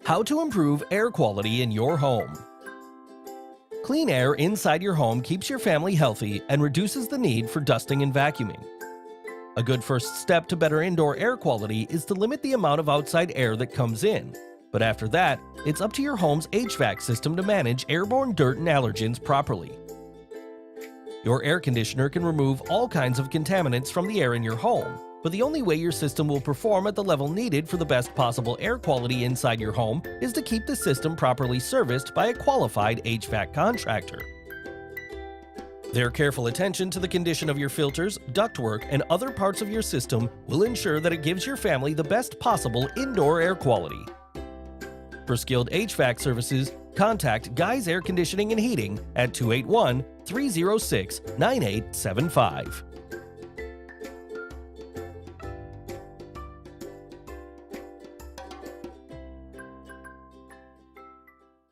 How to improve air quality in your home. Clean air inside your home keeps your family healthy and reduces the need for dusting and vacuuming. A good first step to better indoor air quality is to limit the amount of outside air that comes in. But after that, it's up to your home's HVAC system to manage airborne dirt and allergens properly. Your air conditioner can remove all kinds of contaminants from the air in your home, but the only way your system will perform at the level needed for the best possible air quality inside your home is to keep the system properly serviced by a qualified HVAC contractor. Their careful attention to the condition of your filters, ductwork, and other parts of your system will ensure that it gives your family the best possible indoor air quality. For skilled HVAC services, contact Guy's Air Conditioning and Heating at 281-306-9875.